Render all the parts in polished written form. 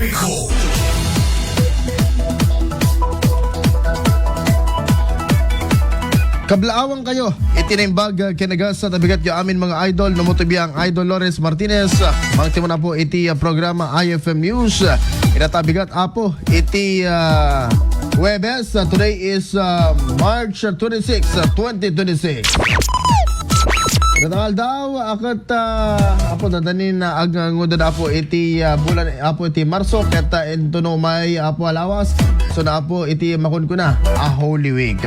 Topiko. Kablaawang kayo, itinimbag kinaga sa tabigat yung amin mga idol, namutubiyang Idol Lawrence Martinez. Mangtimo na po iti programa IFM News. Inatabigat apo iti Huwebes. Today is March 26, 2026. Natangal daw akat apo dadanin na agngudan apo iti bulan apo iti Marso ket entuno may apo alawas. So na apo iti makun ko na a Holy Week.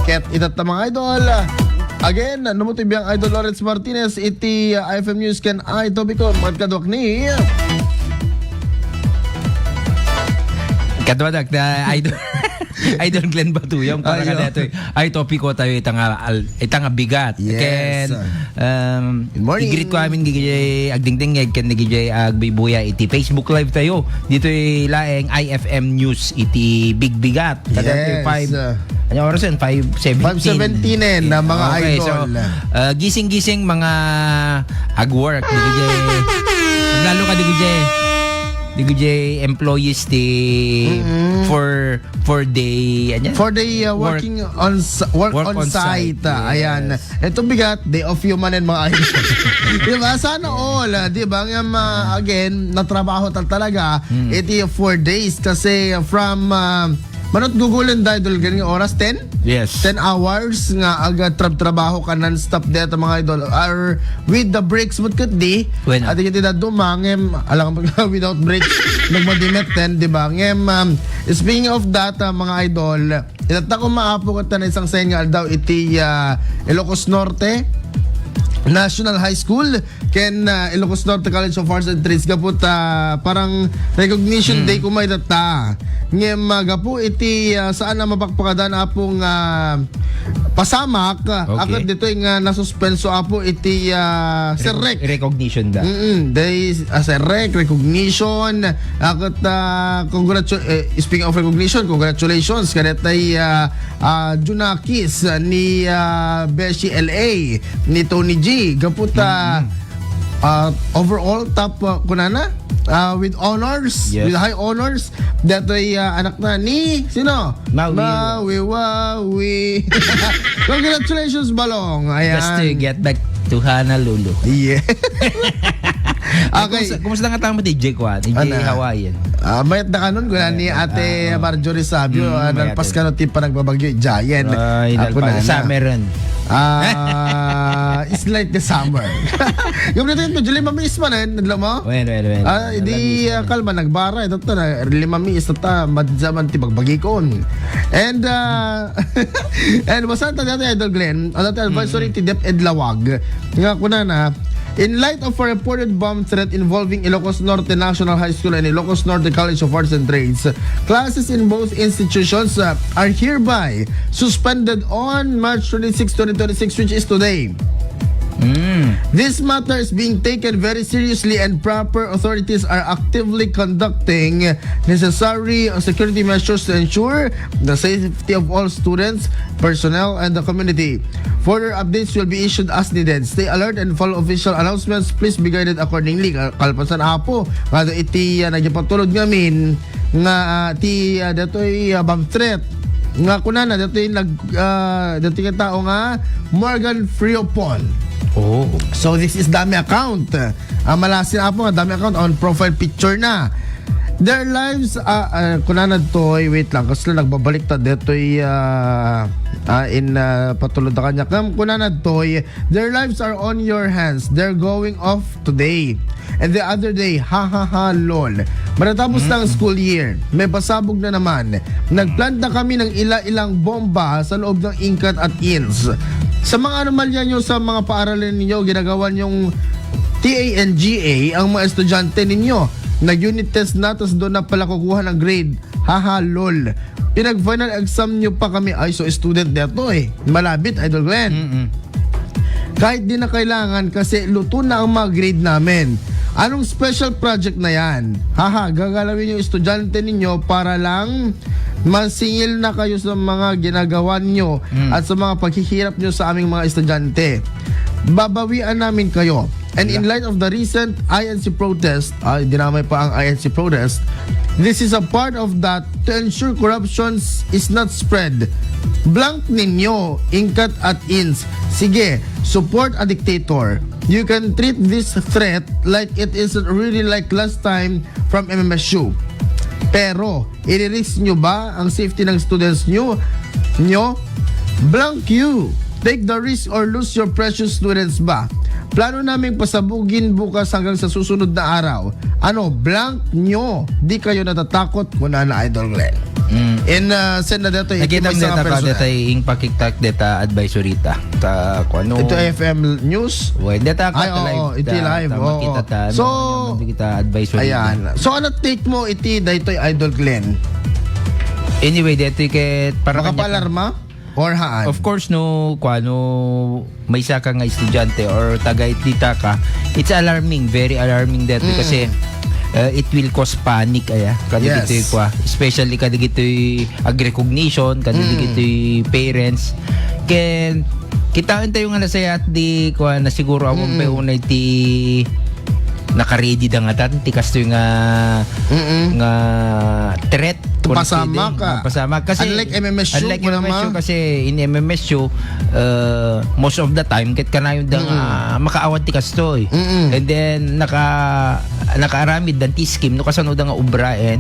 Ket itat mga idol. Again, namutibiyang Idol Lawrence Martinez iti IFM News ken ay topiko magkadok ni Kadwadak na Idol Idol Glenn Batuyong para ka dito ay topiko tayo itanga bigat. Yes. Ken Good morning. igrit ko amin gigijay agdingding ken gigijay agbibuya iti Facebook live tayo. Dito laeng IFM News iti Big Bigat. Yes. 5 ano oras yun? 5:17 na mga okay, idol. So, gising-gising mga agwork digijay. Lalo ka digijay employees ti for day ano? For the working on work on site. Yes. Ayan. Ito bigat, day of human and mga idol. Diba? Sana all. Diba? Again, natrabaho talaga. Iti 4 days kasi from manot gugulan dahil galing oras 10? Yes. 10 hours nga agad trabaho ka non-stop dito mga idol or with the breaks mo kat di Bueno. at hindi na dumangem alam ka without breaks nagmadimit 10 di ba ngem speaking of that mga idol itata ko maapo ka na isang sengal daw iti Ilocos Norte National High School ken Ilocos Norte College of Arts and Trades gapot parang recognition day kumay data ngem gapo iti saan na mapakpakadan apong pasamak akad dito nga nasuspenso apo iti serrek Recognition da. day serrek recognition akad speaking of recognition congratulations kanetay Junakis ni Beshi LA ni Tony G gaputa overall top kunana with honors, yes. with high honors datoy anak na ni sino? Mawi. Congratulations Balong. Ayan. Just to get back to Honolulu. Yeah. Okay. Kumusta nga tama DJ Kwan? DJ Hawaiian. Mayat na kanon gula ni Ate Marjorie Sabio nagpas ka no tipa nagbabagyo Giant. Ako na summer run. It's like the summer. Yung natin medyo limamis man nadla mo? Well. Hindi kalma nagbara ito na limamis ta madzaman ti bagbagikon. And basta ta Idol Glenn, ano advisory ti DepEd Lawag. Nga kuna na in light of a reported bomb threat involving Ilocos Norte National High School and Ilocos Norte College of Arts and Trades, classes in both institutions are hereby suspended on March 26, 2026, which is today. This matter is being taken very seriously and proper authorities are actively conducting necessary security measures to ensure the safety of all students, personnel, and the community. Further updates will be issued as needed. Stay alert and follow official announcements. Please be guided accordingly. Kalpasan apo, kada iti nagipatulod ngamin nga ti datoy bomb threat nga kunana datoy datoy ka tao nga Morgan Friopon. Oh. So this is dami account. Malasin apo nga dami account on profile picture na. Their lives kunana toy wait lang kasi nagbabalik ta detoy in patulod ta kanya kunana toy their lives are on your hands. They're going off today. And the other day, lol. Matatapos ng school year, may pasabog na naman. Nagplanta kami ng ilang bomba sa loob ng Incat at INS. Sa mga anomalya nyo sa mga paaralan ninyo, ginagawa nyong TANGA ang mga estudyante ninyo. Nag-unit test na, tapos doon na pala kukuha ng grade. Lol. Pinag-final exam nyo pa kami. Ay, so student dito malabit, Idol Glenn. Kahit di na kailangan kasi luto na ang mga grade namin. Anong special project na yan? Gagalawin yung estudyante ninyo para lang masingil na kayo sa mga ginagawa nyo at sa mga paghihirap nyo sa aming mga estudyante. babawian namin kayo. And in light of the recent INC protest, dinamay pa ang INC protest, this is a part of that to ensure corruption is not spread. Blank ninyo, Inkat at Ins. Sige, support a dictator. You can treat this threat like it is really like last time from MMSU. Pero, i-risk nyo ba ang safety ng students nyo? Blank you. Take the risk or lose your precious students ba? Plano namin pasabugin bukas hanggang sa susunod na araw. Blank nyo. Di kayo natatakot kung na Idol Glenn. In send na dito nakita mo data pa data yung pakiktak data advisory ta ano ito FM News data ka live iti live makita ta so kita advisory ayan so ano take mo iti dito Idol Glenn anyway dito ket para makapalarma or haan of course no may isa ka nga estudyante or taga itita ka it's alarming very alarming dito kasi it will cause panic Yes. especially kada gito'y recognition kada gito'y parents ken kitain tayo nga nasaya at di na siguro ako peunay ti naka-ready da nga ti kasto nga threat pasama ka kasi unlike MMSU kasi in MMSU most of the time ket kanayon da makaawat ti kasto and then nakaaramid dan ti scheme no kasano da nga ubraen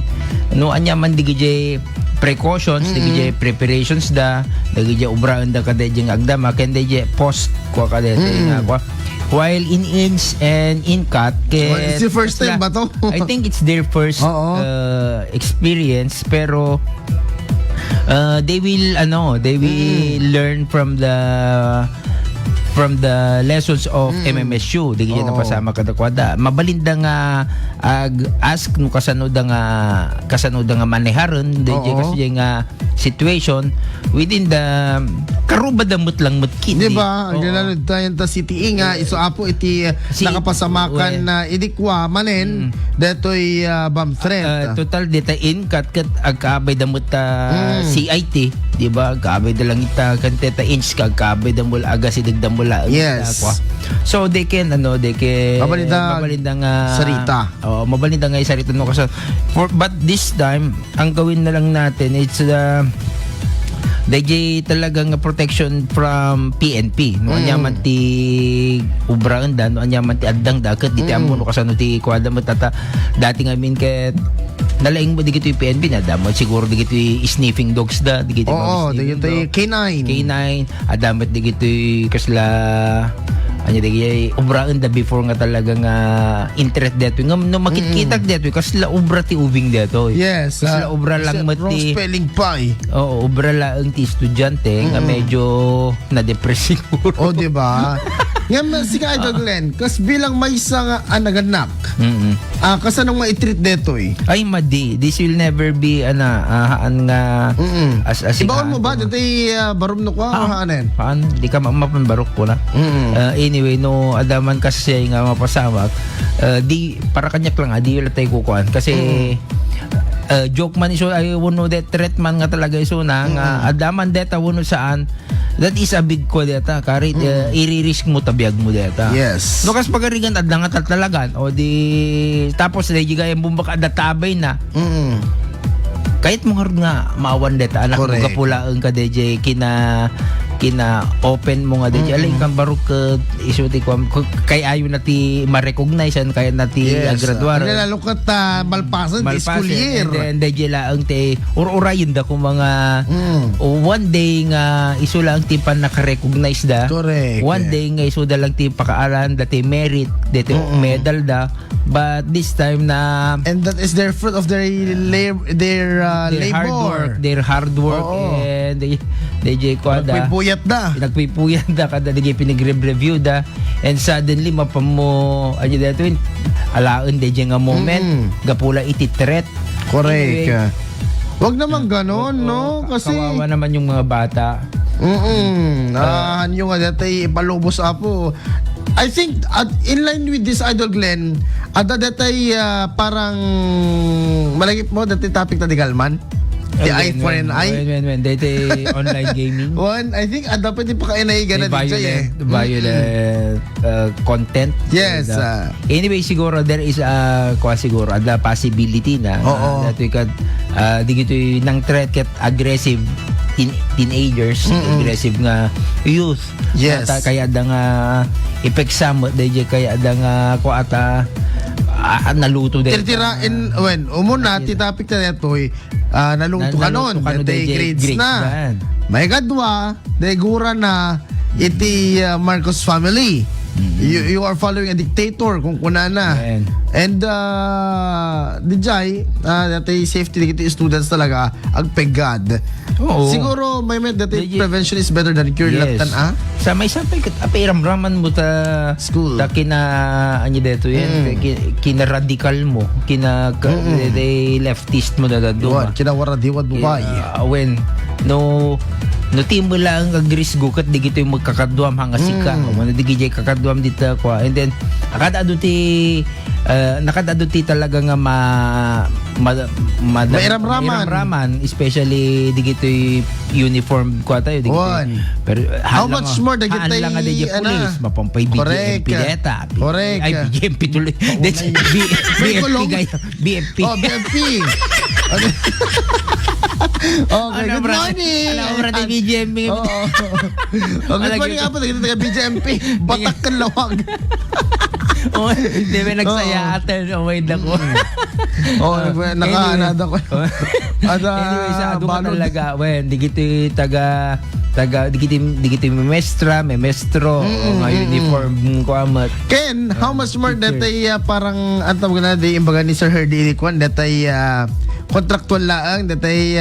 no anya man digijay precautions digijay preparations da digijay ubraen da kada jeng agdama ken digijay post ko kada nga while in INS and INCAT it's the first time ba to? I think it's their first experience pero they will learn from the lessons of MMSU di na pasama kada kwada mabalinda nga ask no kasano da nga maneharon di kasi nga situation within the karuba damot lang mutkin di ba ang ginalad tayo ta city nga iso apo iti nakapasamakan na idikwa manen detoy bomb threat total data in kat agkabay damot CIT di ba agkabay da lang ita kanteta inch agkabay damol aga sidigdam yes so they can mabalinda nga sarita mabalinda nga sarita no kasi but this time ang gawin na lang natin it's DJ talagang protection from PNP no anya man ti ubraan da no anya man ti addang daket di ti amo no kasano ti kwada mo tata dati nga min ket nalaing mo digito yung PNP na damot siguro digito yung sniffing dogs da digito digito yung K9 adamot digito yung kasla anya digay ubraan da before nga talaga nga interest deto nga no makikita deto kasla ubra ti ubing deto yes kasla ubra lang wrong mati spelling pa ubra lang ti estudyante nga medyo na-depress siguro di ba nga si Idol Glenn kas bilang may isa nga naganak kasanong ma-treat deto ay madi this will never be haan nga as ibaon mo ba dito barom no kwa haanen haan di ka mapanbarok ko na anyway no adaman kasi nga mapasamak di para kanyak lang di wala tayo kukuan kasi joke man iso ay wano that threat man nga talaga iso na nga adaman deta wano saan that is a big ko deta kari i-risk mo tabiyag mo deta yes no kas pagarigan adang nga talagan o di tapos dahil yung bumbak adatabay na kahit mo nga maawan deta anak mo kapulaan ka DJ kina open mo nga DJ alay kang barok isuti ko kay ayo na ti ma-recognize kaya na ti graduar lalo kat malpasan ti school year and then DJ laang ti urayin da ko mga one day nga iso lang ti pan naka-recognize da correct one day nga iso da lang ti pakaalan da ti merit dito medal da but this time na and that is their fruit of their labor their hard work and DJ ko da nagpipuyat da kada DJ pinag-review da and suddenly mapamo dito alaon DJ nga moment gapula iti threat correct anyway, wag naman ganon no kasi kawawa naman yung mga bata yung nga dito ipalubos apo I think in line with this Idol Glenn ada datay parang malagip mo dati topic na digalman The eye for an eye. When dito online gaming. One, I think dapat din pa kainaigan na May DJ violent content. Yes. And, anyway, siguro there is siguro the possibility na Oo. that we could di gito nang threat ket aggressive teenagers, aggressive nga youth. Yes. Kaya da nga epeksa mo DJ kaya da nga ko ata naluto din. Titirain, when, umuna, titapik na neto'y naluto ka nun. Dati grades na. May kadwa, daigura na, iti Marcos family. You are following a dictator kung kuna na. And dijay, dati safety dito students talaga agpegad. Siguro may dati prevention is better than cure. Yes. Sa may sampay apairamraman mo ta school. Ta kina anyo dito yan. Kina radical mo, kina leftist mo dadaduma. Kinawara diwad buhay. When no timo lang agris gukat di gito yung magkakadwam hanga sika. Di gijay kakadwam dito ko. And then nakadado ti talaga nga mairamraman, especially di gito uniform ko tayo di gito. Pero how much more di gito lang nga di police mapampay BJMP deta. Correct. Ay BJMP tuloy. BFP gaya. BFP. Oh, BFP. Okay, good morning. Ano obra ni BJMP? Good morning nga po, taga BJMP. Batak kan lawag. Di ba nagsaya ate? Wait ako. Nakaanada ko. Anyway, sa ado ka talaga. Well, di kiti may maestro, nga uniform ko amat. Ken, how much more datay parang antawag na di imbaga ni Sir Herdy Kwan datay contractual laang datay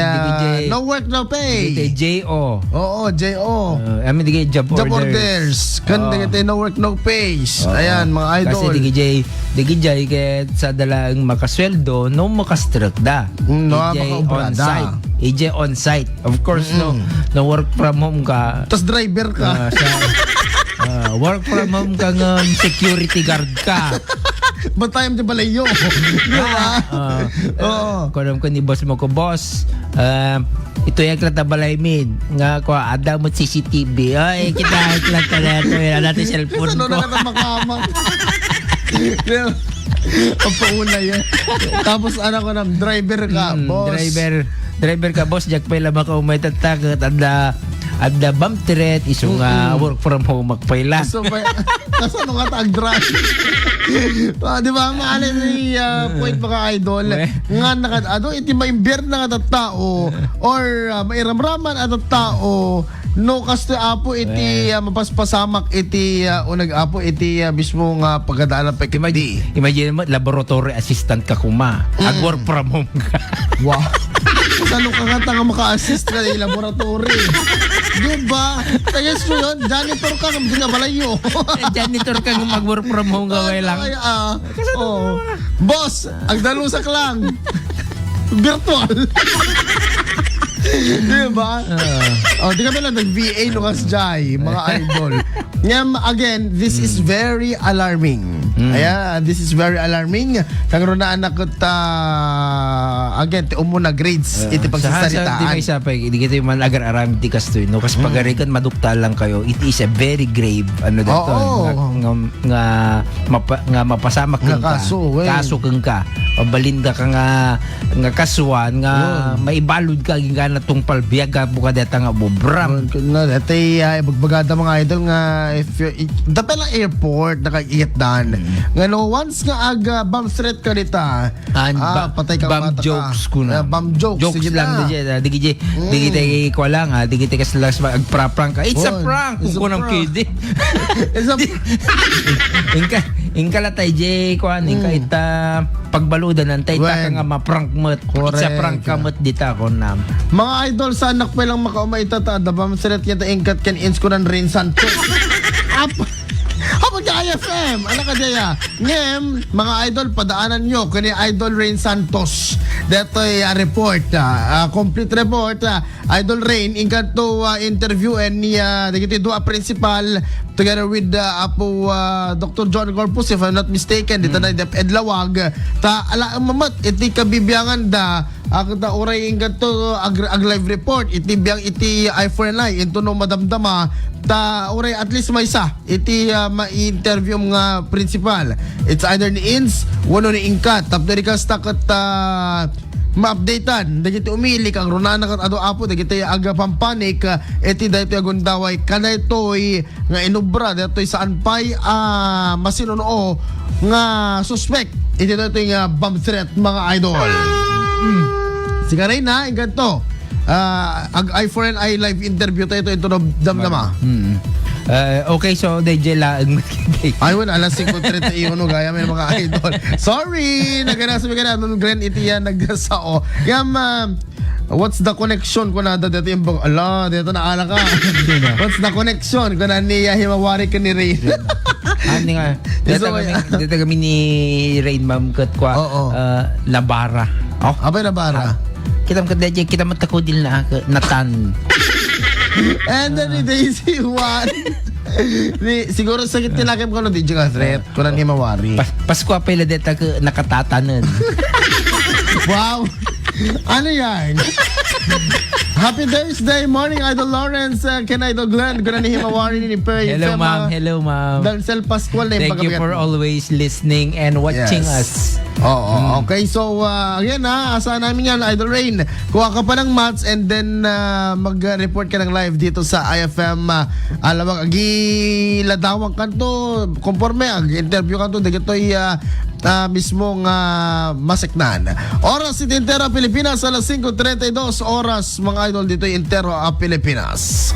no work no pay. Dito JO. Oo, JO. I mean di job orders. Kan datay no work no pays. Ayan mga idol. Kasi di gijay ket sa dalang makasweldo no makastrakda. No on site. EJ on site. Of course no work from home ka. Tas driver ka. Work from home ka ng security guard ka. Batayam di balayo. Kunam ko ni boss mo ko, boss, ito yung klatabalay min. Nga ko, ada mo CCTV. Ay, kita klata na ito. Yan natin cellphone ko. Ano na makamang. Ang pauna yan. Tapos anak ko na, driver ka, boss. Driver ka, boss. Jack pa ilang maka umay tatagat. At the bump threat is yung work from home magpaila. So, kasano ka tag-drive? Di ba, maalin ni point mga idol, nga iti maimbier na nga tao or mairamraman at tao no kasto apo iti mapaspasamak iti unag apo iti mismo nga pagkadaan ng pekiti. Imagine mo, laboratory assistant ka kuma. At work from home ka. Wow. Saan ka nga maka-assist ka ng laboratory? Diba? Kaya so yun, janitor ka ng ginabalayo. Janitor ka ng mag-work from home gawin lang. Boss, ang dalusak lang. Virtual. Diba? Di kami lang nag-VA lukas jay, mga idol. Again, this is very alarming. Ayan, this is very alarming. Kagro na anak ko again, umuna grades iti pagsasaritaan. Di may isa pa, hindi kita yung agar-aram di kastoy. No? Kasi pagarikan madukta lang kayo, it is a very grave, ano dito, nga mapasamak kang ka. Kaso kang ka. Pabalinda ka nga kasuan, nga maibalod ka, nga natong palbiyag ka, buka deta nga bubram. Dati, bagbagada mga idol nga, if dapat lang airport, nakaiyat dan. Nga no, once nga aga, bomb threat ka nita, patay ka bomb jokes ko na. Bomb jokes. Jokes lang dito. Di kita ko lang ha. Di kita kasi lang agpra-prank ka. It's a prank! Kung kunang kidding. Inka la tay Jay, kuan, inka ita pagbaludan ng tay ta nga ma-prank mo. It's a prank ka mo't dita ko nam. Mga idol, sa anak pa lang makaumay tata, da bomb threat kita ingkat kan ins ko ng Rain Santos. Habang ka IFM, anak ka daya. Ngem, mga idol, padaanan nyo kani Idol Rain Santos. Deto'y report, complete report. Idol Rain, ingkan to interview and niya, dagiti dua principal together with Apo Dr. John Corpus, if I'm not mistaken, dito na DepEd Lawag. Ta, ala, mamat, iti kabibiyangan da, ang oray ingkan to ag live report, iti biyang iti I4NI, into no madamdama, ta oray at least may isa iti ma-interview mga principal. It's either ni Ins wano ni Ingkat tapos dari ka stakot ma-updatean dagiti umili kang runana kat ado apo dagiti aga pampanik iti daytoy agundaway kadaytoy nga inubra daytoy saan pay masinuno nga suspect iti daytoy nga bomb threat mga idol. Sigaray na ingkat to. Ag I4NI live interview tayo ito no damdama. Okay, so DJ lang. Ay, wala, alas 5:31 no, gaya may mga idol. Sorry! Nagana sa mga nung grand iti yan nagdasao. Yam, what's the connection ko na dito yung bang, ala, dito na ala ka. What's the connection ko na niya himawari ka ni Rain? Ano nga, dito kami ni Rain Ma'am kat kwa Labara. Oh, Abay na bara. kita DJ, kita matakudil na natan. And then ni Daisy Juan. Siguro sakit nilakim ko no DJ ka threat ko na himawari. Pasko pa ila deta ka nakatatanan. Wow! Ano yan? Happy Thursday morning, Idol Lawrence, Ken Idol Glenn, guna ni himawari ni Perry. Hello ma'am, hello ma'am. Dancel Pascual na yung Thank you for always listening and watching us. Oo, okay. So, again asahan namin yan, Idol Rain. Kuha ka pa ng mats and then mag-report ka ng live dito sa IFM. Alamang, ladawang kanto, conforme, interview kanto, dagito'y mismong maseknan. Oras iti Intero Pilipinas, alas 5:32 oras, mga idol, dito'y Intero Pilipinas.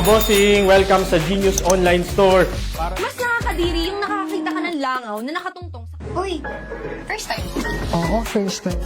Bossing, welcome sa Genius Online Store. Mas nakakadiri yung nakakita ka ng langaw na nakatungtong sa... Uy, first time. Oo, first time.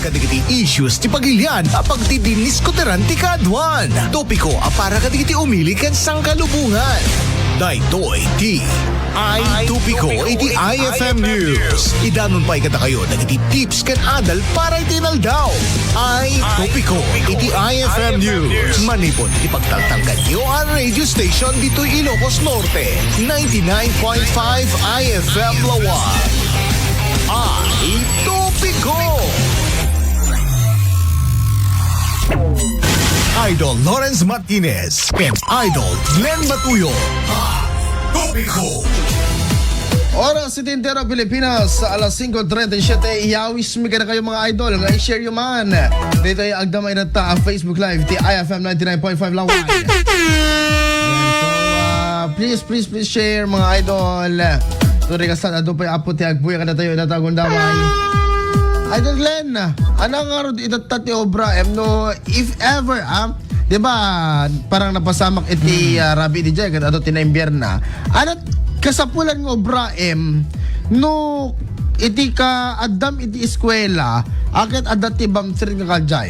Kadigiti issues ti pagilian apag ti diniskoteran ti kadwan. Topiko para kadigiti umili kan sangkalubungan. Daytoy ti Topiko iti IFM News. Idanon pa ikata kayo nagiti tips kan adal para itinaldaw. Topiko iti IFM News. Manipon iti pagtaltalkan niyo ang radio station dito Ilocos Norte. 99.5 IFM Lawag. Topiko. Idol Lawrence Martinez and Idol Glenn Matuyo. Topiko. Oras sa Tintero Pilipinas sa alas 5:37. Iyawis mi ka na kayo mga idol. Nga i-share yung man. Dito ay agdamay na ta ang Facebook Live ti IFM 99.5 Lawag. Ayan, so please share mga idol. Turi ka sa adto pa apo ti agbuya ka na tayo na tagong damay. Idol Glenn, anong nga rin itatati obra no if ever di ba parang napasamak iti Rabi DJ kat ato tinaimbier na anat kasapulan ng obra no iti ka addam iti eskwela akit adati bam sir nga kaljay.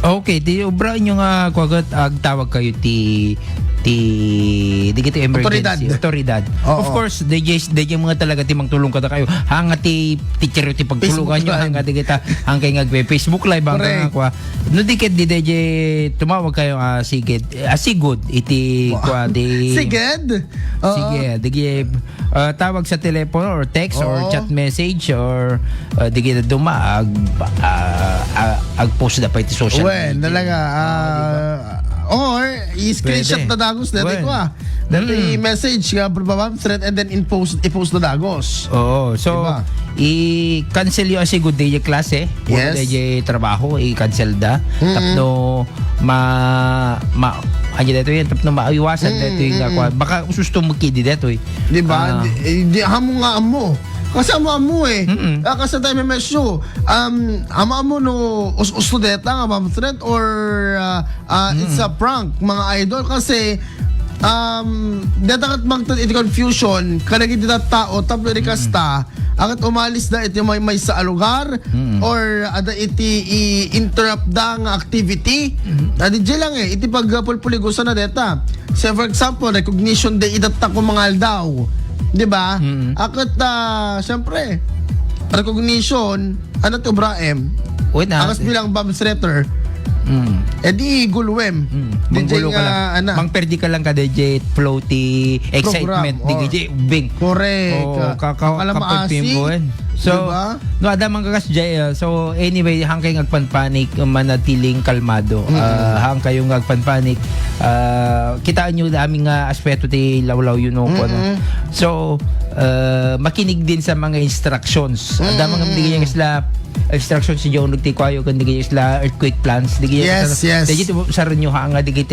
Okay, di obra nyo nga kwagat agtawag kayo ti digiti emergency otoridad. Of course, DJ mga talaga ti mangtulong kada kayo. Hanga ti teacher ti pagtulungan nyo hanga digita hangkay Facebook live hanga kwa. No dikit di DJ tumawag kayo sigud iti kwa di Siged? Sige, digi tawag sa telepono or text or chat message or digita duma ag post da pa iti social media. Talaga or i-screenshot na dagos dati ko dati message ka babam thread and then i-post na dagos. Oo, so diba? I-cancel yung asigod day klase, yes. Day trabaho, i-cancel da. Tapno anya dito yun, tapno maiwasan dito yung baka ususto mo kidi dito eh. Diba? Di hamo nga amo. Kasi amo kasi tayo may mesyo. Amo no usto deta nga ma'am threat or it's a prank mga idol kasi deta kat magtad iti confusion kanang iti tao tapno iti kasta akat umalis da iti may sa lugar or ada iti i-interrupt da nga activity. DJ lang iti pagpulpuligusan na deta. Say for example, recognition day idata ko mga aldaw. Di ba? Akit siyempre, recognition, ano to Braem? Akas bilang bomb threater. Edi gulwem. Manggulo ka lang. Mangperdi ka lang ka DJ floaty excitement DJ bing. Correct. Kakapagpimbuan. So, diba? no ada man kakas jay. So anyway, hang kay ngagpanpanik manatiling kalmado. Hang kayo ngagpanpanik. Kitaan nyo aming aspeto ti lawlaw yun no. So makinig din sa mga instructions. Ada mga bigyan sila instructions si John nagti kwayo kan digay sila earthquake plans digay digay sa renyo hanga digay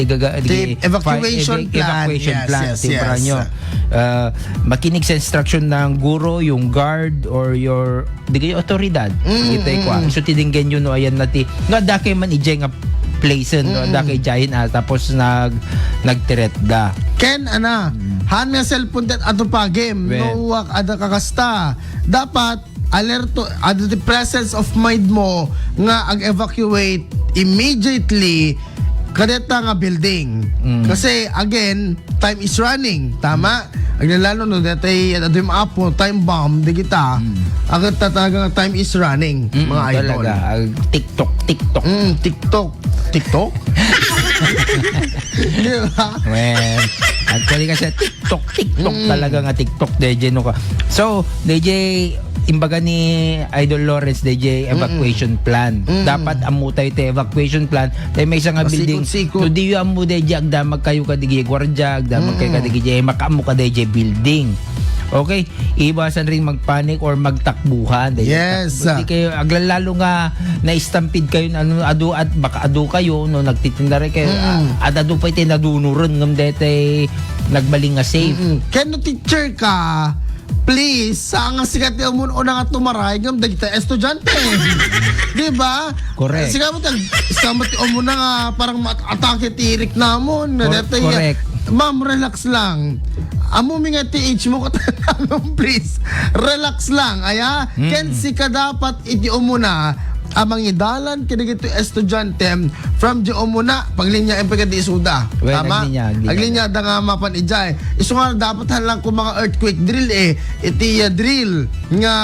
evacuation plan ti branyo. Makinig sa instruction ng guro, yung guard or your digay otoridad. Itay kwa. So tidinggen yun no ayan nati. No adake man ijay nga place no adake jayin tapos nagtiret da. Ken han nga cellphone that ato pa game no wak ada kakasta. Dapat alerto at the presence of mind mo nga ag-evacuate immediately kadeta nga building. Kasi again, time is running. Tama? Aglalalo no datay adum apo time bomb di kita. Agad talaga time is running mga idol. Talaga TikTok. TikTok? Di ba? Well, actually kasi TikTok talaga nga TikTok DJ no ka. So, DJ imbaga ni Idol Lawrence DJ evacuation plan. Dapat amu tayo te evacuation plan. Tayo may isang building. So di yu amu DJ agdamag kayo ka DJ gwardiya, agdamag kayo ka DJ makaamu ka DJ building. Okay? Iwasan ring magpanik or magtakbuhan. Yes. Hindi kayo, aglalalo nga na-stampede kayo adu at baka adu kayo no nagtitinda rin kayo. Adu pa iti nadunuron ngam dete nagbaling nga safe. Kano teacher ka? Please, sa nga sikat yung muna nga tumaray ngam dagita estudyante. Di ba? Correct. Sikat mo muna nga parang atake tirik namon. Correct. Ma'am, relax lang. Amo mi nga TH mo katanong please. Relax lang. Ken sika dapat iti umuna amang idalan kinigito estudyante from di umuna paglinya ang pagkadi isuda. Well, Tama? aglinya. Aglinya da nga mapan ijay. Isu nga dapat lang ko mga earthquake drill iti drill nga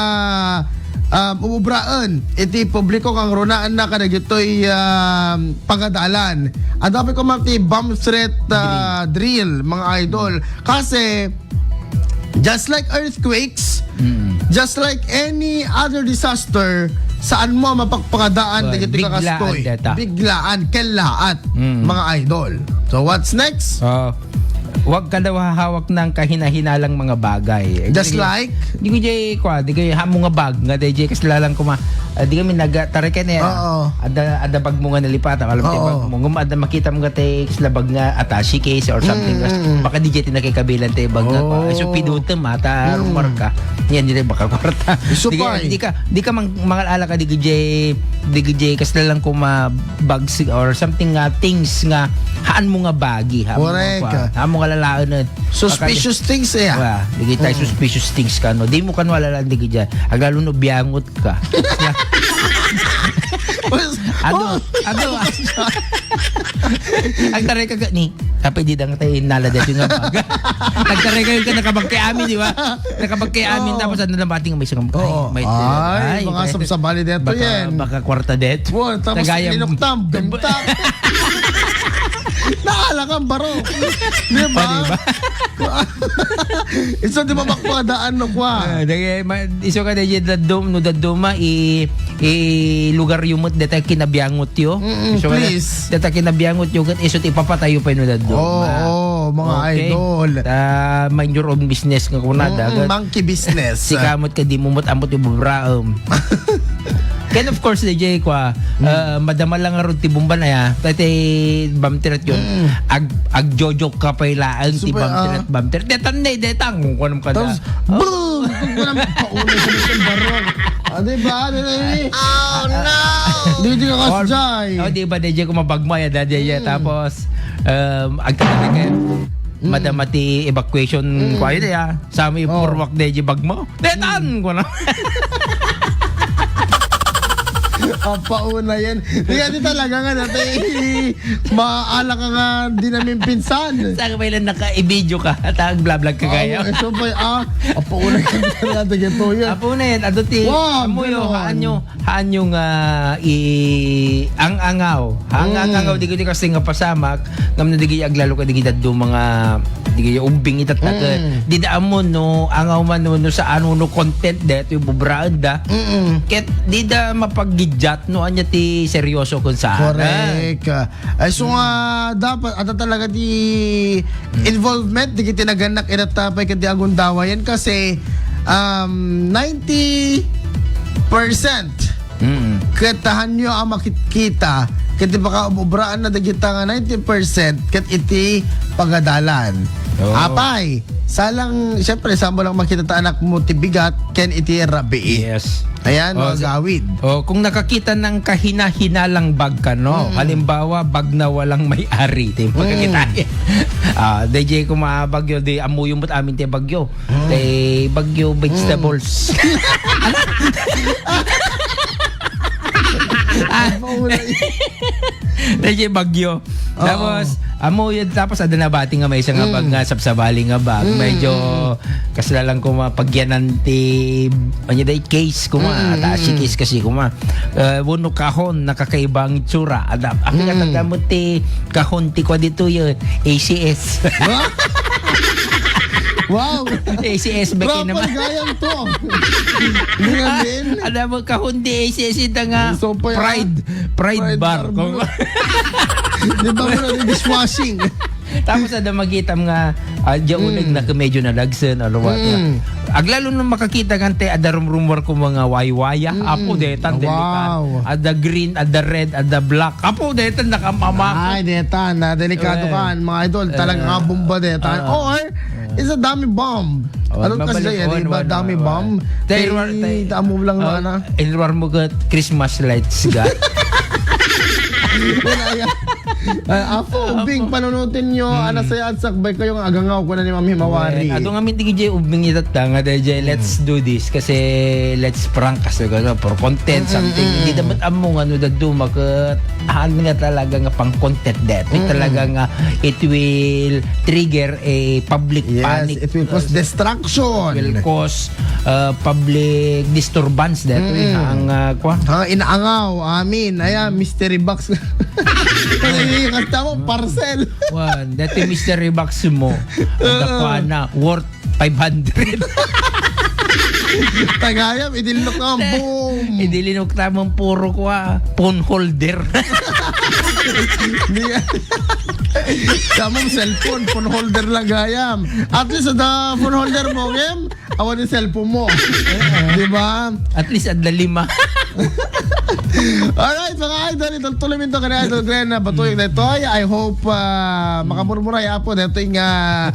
umubraan iti publiko kang runaan na kadagitoy pagadalan. Adapi ko mati bomb threat drill mga idol. Kasi just like earthquakes, just like any other disaster, saan mo mapagpagadaan dagito Biglaan kakastoy. data. Biglaan, kalaat mga idol. So what's next? Huwag ka daw hahawak ng kahina-hinalang mga bagay. Just like? Di ko jay kwa, di ko hamo nga bag nga di jay kasalalang kuma. Di kami nagtarikan eh. Oo. Ada bag mo nga nalipat, alam ti Oo. bag mo. Ngum ada makita mo nga te bag nga attache case or something. Baka di jay tinakikabilan te bag nga kwa. Oh. So pidutem mata rumor ka. Yan di baka kwarta. Supay. Di ka mga ala ka di jay kasalalang kuma bags or something nga things nga haan mo nga bagi. Correct. Haan mo nga lalaan na. Suspicious things Wah, di tayo suspicious things ka no. Di mo kan wala lang di dyan. Agalo no biyangot ka. Ano? Ang taray ka ni. Kapag di dang tayo naladat yung nga bag. Nagtaray kayo ka nakabagkay amin, di ba? Nakabagkay amin tapos ano na bating may isang Ay, mga sabsabali dito yan. Baka kwarta det. Wow, tapos linuktam, bimtak. Naala kang baro. Di ba? Isa di ba makpadaan no kwa? Iso ka na dyan daduma lugar yumot deta kinabiyangot yo. Please. Deta kinabiyangot yo kat iso ti papatayo pa no daduma. Oo, mga idol. Mind your own business nga kuna dagat. Monkey business. Si kamot ka di mumot-amot yung bubraom. Ken of course DJ kwa madama lang ron ti bumban ya. Tati bamtiret yun. Agjojok ka pa ilaan ti bamtiret. Detang kunam ka da. Tapos, boom! Kung pauna sa mga barong. Diba? Oh no! Di ka kasjay. Di ba DJ ko mabagmaya da DJ tapos agkatabi kayo. Madamati evacuation kwa yun ya. Sa may purwak DJ bagmo. Detan ko na. Pauna yan. Di talaga nga natin maala ka nga di namin pinsan. Saan ka ba ilan naka-i-video ka at bla-vlog ka kaya? Ito pa pauna ka na natin ito yan. Apo na yan. Ado ti, amo yung haan yung ang angaw. Ang angaw, di ko di kasi nga pasamak. Ngam na di kayo aglalo ka, di kayo do mga di kayo umbing itatagat. Di da mo no, angaw man no sa ano no content dito yung bubraan da. Ket di da mapagidjat no anya ti seryoso kun sa Correct. Ay so nga dapat ata talaga di involvement di kita naganak inatapay kadi agundawa yan kasi 90% katahan nyo ang makikita kati baka umubraan na dagita nga 90% kat iti pagadalan. Apay salang siyempre sa mo lang makita ta anak mo tibigat ken iti rabi. Yes. Ayan, gawid. Kung nakakita ng kahina-hinalang bag ka, no? Halimbawa, bag na walang may-ari. Ito yung pagkakita. DJ ko bagyo, di amuyo mo't amin tayo bagyo. Bagyo vegetables. DJ bagyo. Tapos, tapos ada na bati nga may isang nga bag nga, sabsabali nga bag. Medyo, kasalalang ko mapagyanan ti, case ko taasi case kasi ko wuno kahon, nakakaibang tsura. Ako nga tagamot ti, kahon ti ko dito yun, ACS. Wow! ACS baki naman. Rapal gayang to. Hindi nga din. Alam mo, kahundi ACS ito nga So, Pride bar. Di ba mo na dishwashing? Tapos ada magitam nga uneg na medyo nalagsen or what. Aglalo nung makakita kante ada rumor ko mga waywaya. Apo detan delikat. Ada green, ada red, ada black. Apo detan nakamama. Ay, detan na delikado kan mga idol. Talagang nga bomba detan. Or it's a dummy bomb. Ano kasi yan? Iba dummy bomb. Tamo lang na. Inwar mo ka Christmas lights ga. Apo, ubing, panunutin nyo, anasaya at sakbay kayong agangaw ko na ni Ma'am Himawari. Ato nga minti kay ubing itatanga nga dahil let's do this kasi let's prank kasi for content something. Hindi dapat amo nga no dadto makat nga talaga nga pang content that. Talaga nga it will trigger a public panic. It will cause distraction. Will cause public disturbance that ang kwa. Inaangaw, amin. Ayan, mystery box. Kanta mo, parcel. One, dati mystery box mo. Ang dakwa na worth 500. Tagayam, idilok na, boom. Idilinok tamang puro kwa phone holder. Kamong cellphone, phone holder lang gayam. At least sa phone holder mo, Gem, awan yung cellphone mo. Di ba? At least adla 5. Alright, mga idol, ituloy minto ka na idol Glenn na batuing na ito. I hope makamurmuray po na ito yung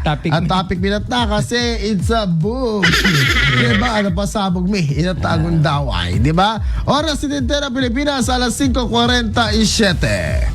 topic binata kasi it's a boom. Diba? Ano pa sabog mi? Inatagong daway. Diba? Oras sa Tintera Pilipinas, alas 5:47.